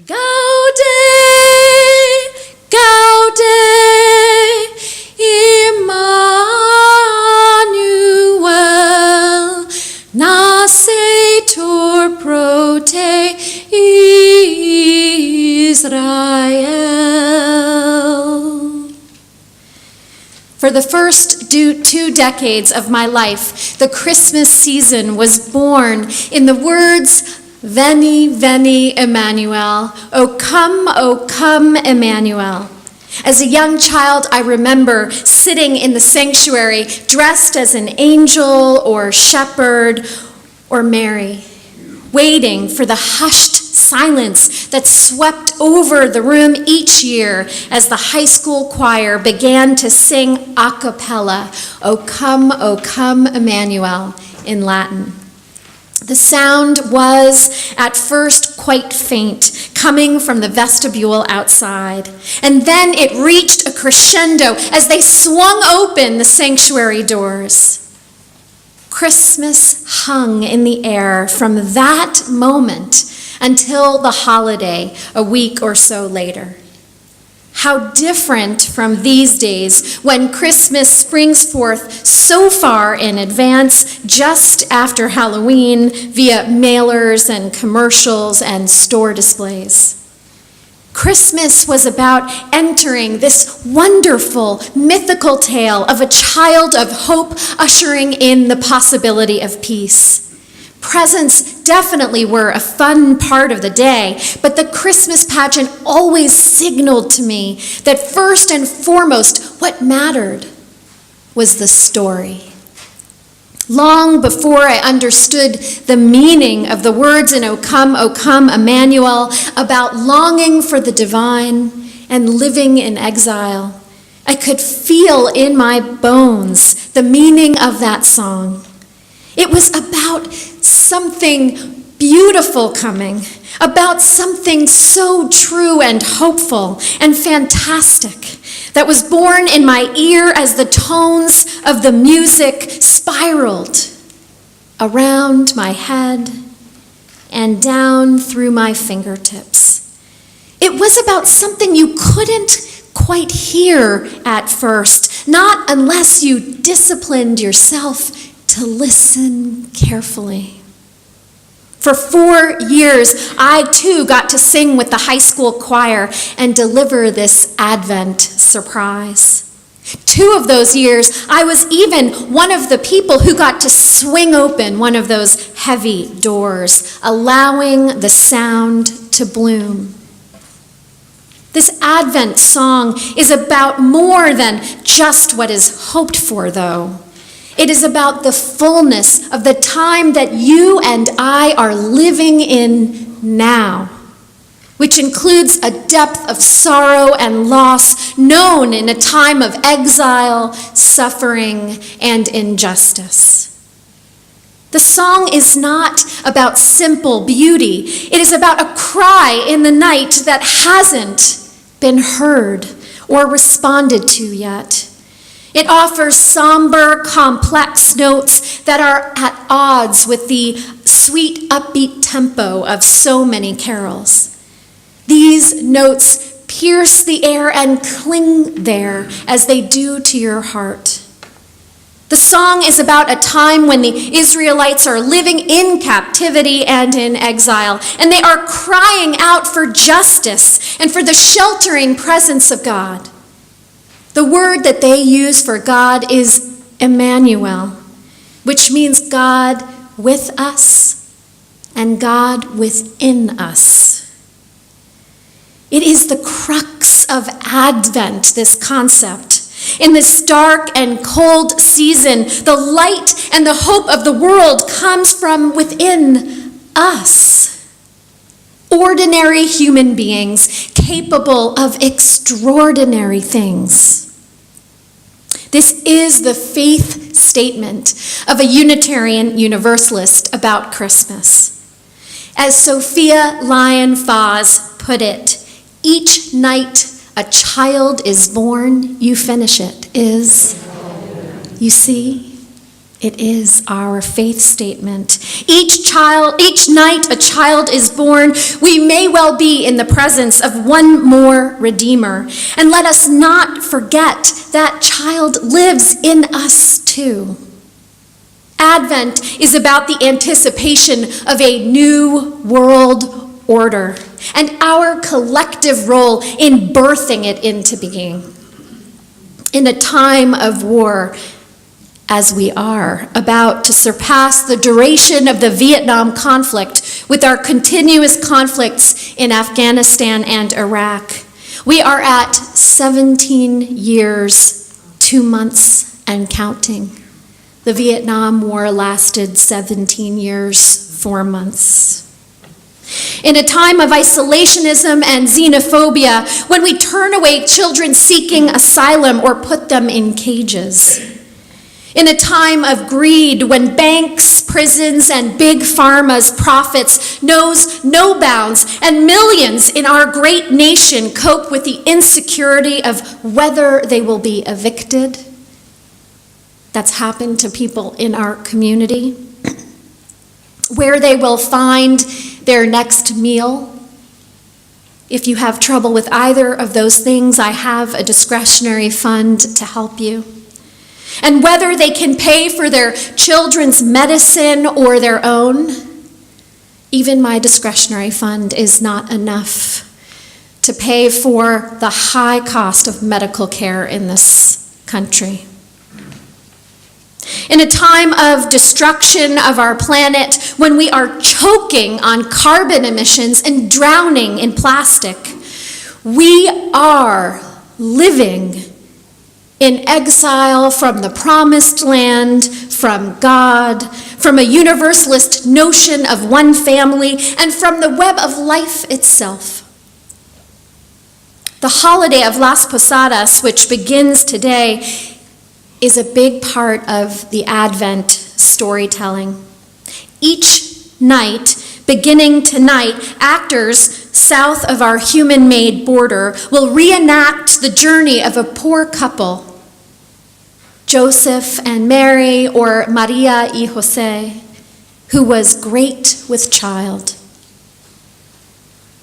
Gaude, Gaude, Emmanuel, Nacetur prote Israel. For the first 2 decades of my life, the Christmas season was born in the words, Veni, veni, Emmanuel. O come, Emmanuel. As a young child, I remember sitting in the sanctuary dressed as an angel or shepherd or Mary, waiting for the hushed silence that swept over the room each year as the high school choir began to sing a cappella, O come, Emmanuel, in Latin. The sound was at first quite faint, coming from the vestibule outside. And then it reached a crescendo as they swung open the sanctuary doors. Christmas hung in the air from that moment until the holiday a week or so later. How different from these days when Christmas springs forth so far in advance, just after Halloween, via mailers and commercials and store displays. Christmas was about entering this wonderful, mythical tale of a child of hope ushering in the possibility of peace. Presents definitely were a fun part of the day, but the Christmas pageant always signaled to me that first and foremost, what mattered was the story. Long before I understood the meaning of the words in O come, Emmanuel, about longing for the divine and living in exile, I could feel in my bones the meaning of that song. It was about something beautiful coming, about something so true and hopeful and fantastic that was born in my ear as the tones of the music spiraled around my head and down through my fingertips. It was about something you couldn't quite hear at first, not unless you disciplined yourself to listen carefully. For 4 years, I too got to sing with the high school choir and deliver this Advent surprise. 2 of those years, I was even one of the people who got to swing open one of those heavy doors, allowing the sound to bloom. This Advent song is about more than just what is hoped for, though. It is about the fullness of the time that you and I are living in now, which includes a depth of sorrow and loss known in a time of exile, suffering, and injustice. The song is not about simple beauty. It is about a cry in the night that hasn't been heard or responded to yet. It offers somber, complex notes that are at odds with the sweet, upbeat tempo of so many carols. These notes pierce the air and cling there as they do to your heart. The song is about a time when the Israelites are living in captivity and in exile, and they are crying out for justice and for the sheltering presence of God. The word that they use for God is Emmanuel, which means God with us and God within us. It is the crux of Advent, this concept. In this dark and cold season, the light and the hope of the world comes from within us. Ordinary human beings capable of extraordinary things. This is the faith statement of a Unitarian Universalist about Christmas. As Sophia Lyon-Fahs put it, each night a child is born, you finish it, is, you see? It is our faith statement. Each night a child is born, we may well be in the presence of one more Redeemer. And let us not forget that child lives in us too. Advent is about the anticipation of a new world order and our collective role in birthing it into being. In a time of war, as we are about to surpass the duration of the Vietnam conflict with our continuous conflicts in Afghanistan and Iraq, we are at 17 years, 2 months, and counting. The Vietnam War lasted 17 years, 4 months. In a time of isolationism and xenophobia, when we turn away children seeking asylum or put them in cages. In a time of greed, when banks, prisons, and big pharma's profits knows no bounds, and millions in our great nation cope with the insecurity of whether they will be evicted. That's happened to people in our community. Where they will find their next meal. If you have trouble with either of those things, I have a discretionary fund to help you. And whether they can pay for their children's medicine or their own, even my discretionary fund is not enough to pay for the high cost of medical care in this country. In a time of destruction of our planet, when we are choking on carbon emissions and drowning in plastic, we are living in exile from the promised land, from God, from a universalist notion of one family, and from the web of life itself. The holiday of Las Posadas, which begins today, is a big part of the Advent storytelling. Each night, beginning tonight, actors south of our human-made border will reenact the journey of a poor couple, Joseph and Mary, or Maria y Jose, who was great with child.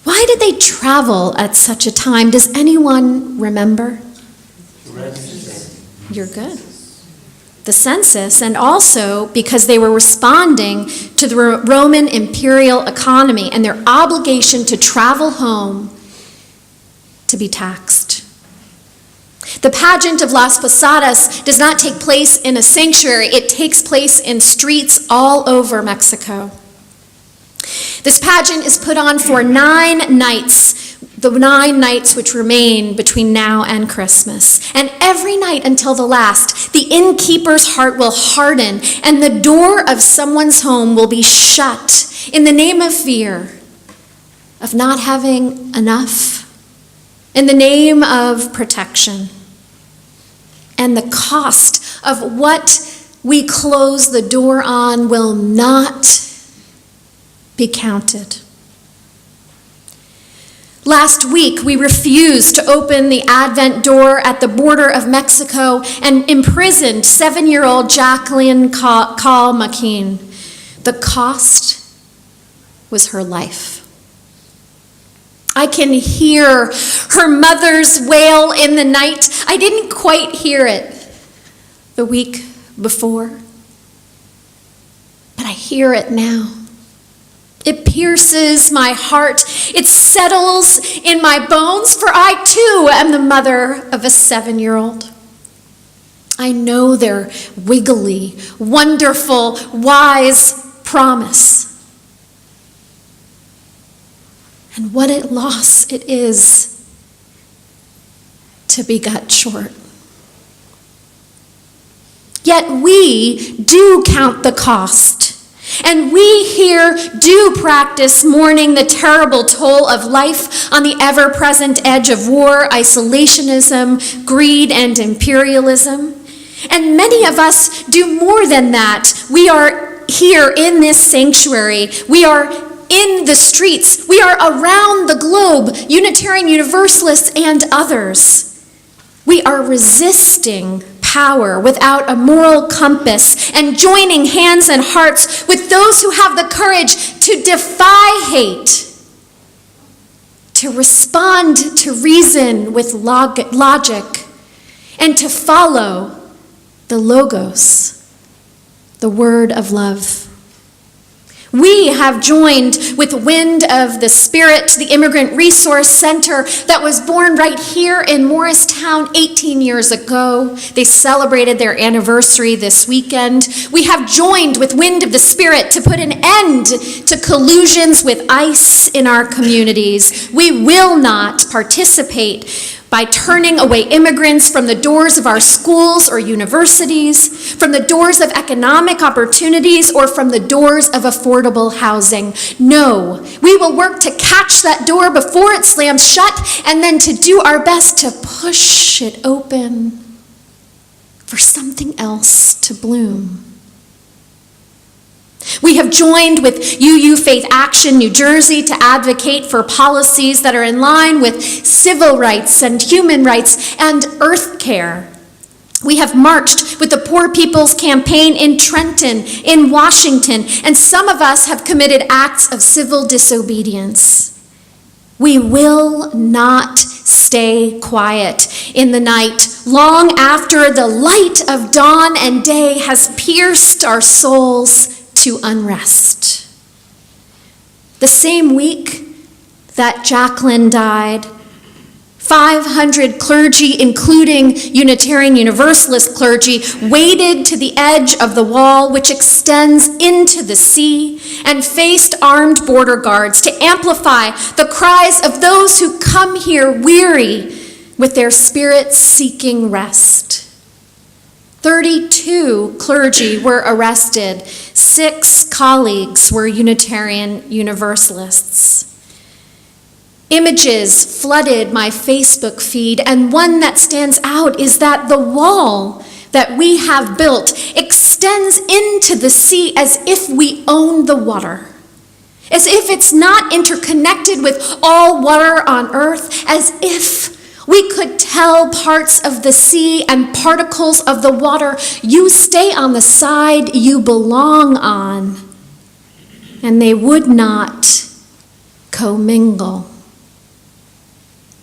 Why did they travel at such a time? Does anyone remember? You're good. The census, and also because they were responding to the Roman imperial economy and their obligation to travel home to be taxed. The pageant of Las Posadas does not take place in a sanctuary. It takes place in streets all over Mexico. This pageant is put on for 9 nights, the 9 nights which remain between now and Christmas. And every night until the last, the innkeeper's heart will harden and the door of someone's home will be shut in the name of fear, of not having enough, in the name of protection. And the cost of what we close the door on will not be counted. Last week, we refused to open the Advent door at the border of Mexico and imprisoned 7-year-old Jacqueline Call McKean. The cost was her life. I can hear her mother's wail in the night. I didn't quite hear it the week before, but I hear it now. It pierces my heart. It settles in my bones, for I too am the mother of a 7-year-old. I know their wiggly, wonderful, wise promise. And what a loss it is to be cut short. Yet we do count the cost. And we here do practice mourning the terrible toll of life on the ever-present edge of war, isolationism, greed, and imperialism. And many of us do more than that. We are here in this sanctuary. We are in the streets. We are around the globe, Unitarian Universalists and others. We are resisting power without a moral compass and joining hands and hearts with those who have the courage to defy hate, to respond to reason with logic, and to follow the Logos, the word of love. We have joined with Wind of the Spirit, the Immigrant Resource Center that was born right here in Morristown 18 years ago. They celebrated their anniversary this weekend. We have joined with Wind of the Spirit to put an end to collusions with ICE in our communities. We will not participate by turning away immigrants from the doors of our schools or universities, from the doors of economic opportunities, or from the doors of affordable housing. No, we will work to catch that door before it slams shut, and then to do our best to push it open for something else to bloom. We have joined with UU Faith Action New Jersey to advocate for policies that are in line with civil rights and human rights and earth care. We have marched with the Poor People's Campaign in Trenton, in Washington, and some of us have committed acts of civil disobedience. We will not stay quiet in the night, long after the light of dawn and day has pierced our souls to unrest. The same week that Jacqueline died, 500 clergy, including Unitarian Universalist clergy, waded to the edge of the wall which extends into the sea and faced armed border guards to amplify the cries of those who come here weary with their spirits seeking rest. 32 clergy were arrested. 6 colleagues were Unitarian Universalists. Images flooded my Facebook feed, and one that stands out is that the wall that we have built extends into the sea as if we own the water, as if it's not interconnected with all water on earth, as if we could tell parts of the sea and particles of the water, you stay on the side you belong on, and they would not commingle.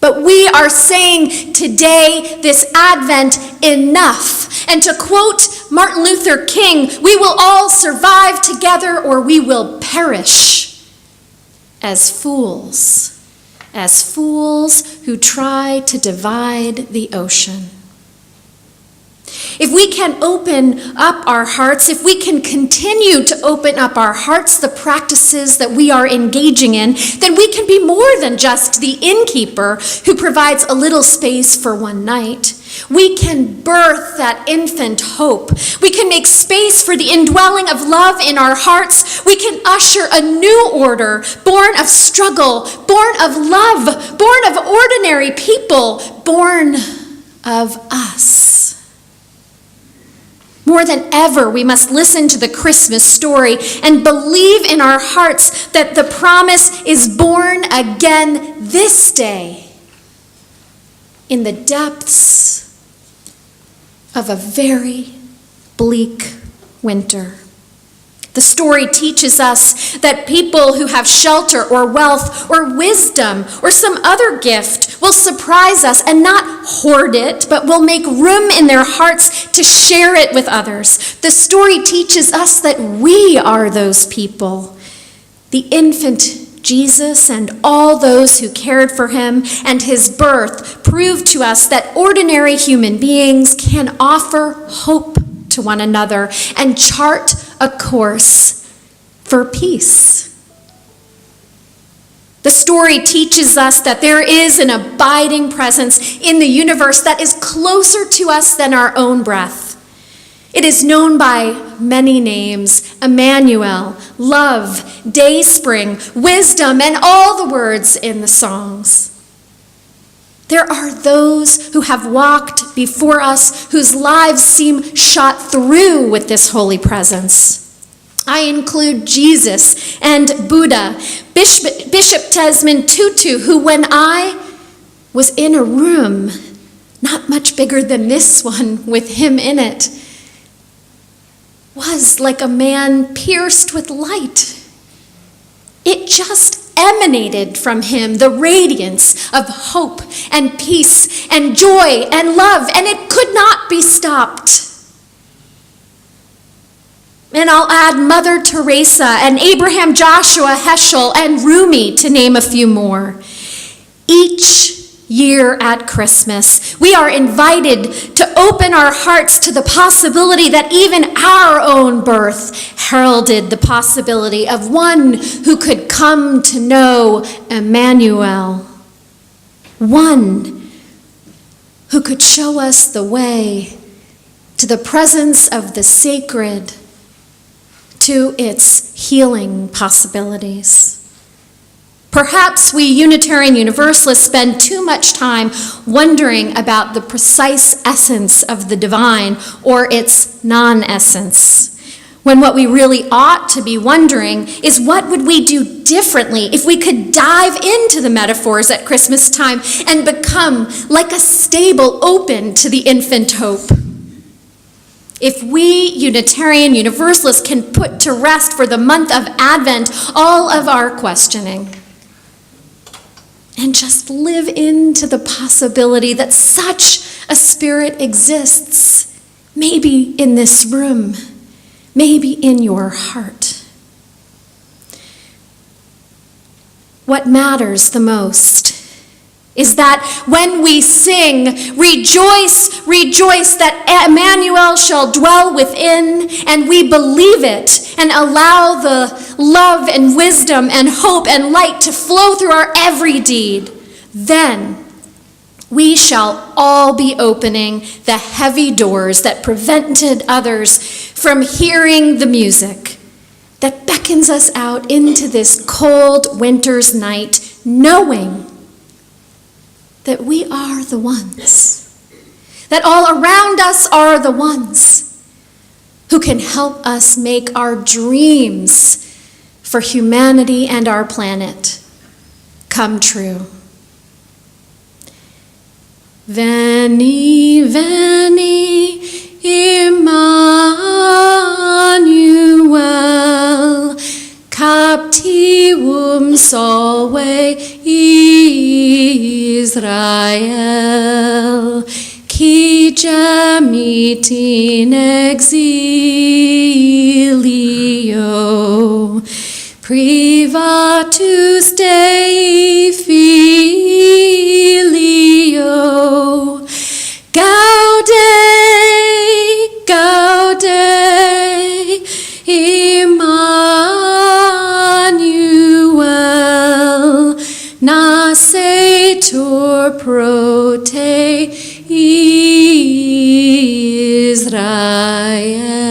But we are saying today, this Advent, enough. And to quote Martin Luther King, we will all survive together or we will perish as fools who try to divide the ocean. If we can open up our hearts, if we can continue to open up our hearts, the practices that we are engaging in, then we can be more than just the innkeeper who provides a little space for one night. We can birth that infant hope. We can make space for the indwelling of love in our hearts. We can usher a new order, born of struggle, born of love, born of ordinary people, born of us. More than ever, we must listen to the Christmas story and believe in our hearts that the promise is born again this day in the depths of a very bleak winter. The story teaches us that people who have shelter or wealth or wisdom or some other gift will surprise us and not hoard it, but will make room in their hearts to share it with others. The story teaches us that we are those people. The infant Jesus and all those who cared for him and his birth proved to us that ordinary human beings can offer hope to one another and chart a course for peace. The story teaches us that there is an abiding presence in the universe that is closer to us than our own breath. It is known by many names: Emmanuel, love, dayspring, wisdom, and all the words in the songs. There are those who have walked before us whose lives seem shot through with this holy presence. I include Jesus and Buddha, Bishop Desmond Tutu, who when I was in a room not much bigger than this one with him in it, was like a man pierced with light. It just emanated from him, the radiance of hope and peace and joy and love, and it could not be stopped. And I'll add Mother Teresa and Abraham Joshua Heschel and Rumi, to name a few more. Each year at Christmas, we are invited to open our hearts to the possibility that even our own birth heralded the possibility of one who could come to know Emmanuel, one who could show us the way to the presence of the sacred, to its healing possibilities. Perhaps we Unitarian Universalists spend too much time wondering about the precise essence of the divine or its non-essence, when what we really ought to be wondering is what would we do differently if we could dive into the metaphors at Christmas time and become like a stable open to the infant hope. If we Unitarian Universalists can put to rest for the month of Advent all of our questioning, and just live into the possibility that such a spirit exists, maybe in this room, maybe in your heart. What matters the most is that when we sing, rejoice, rejoice, that Emmanuel shall dwell within, and we believe it and allow the love and wisdom and hope and light to flow through our every deed, then we shall all be opening the heavy doors that prevented others from hearing the music that beckons us out into this cold winter's night, knowing that we are the ones, that all around us are the ones who can help us make our dreams for humanity and our planet come true. Veni, veni, Emmanuel, captivum solve Israel, qui gemit in exilio, privatus Dei filio, gaude, gaude, Emmanuel, nascetur pro te Israel.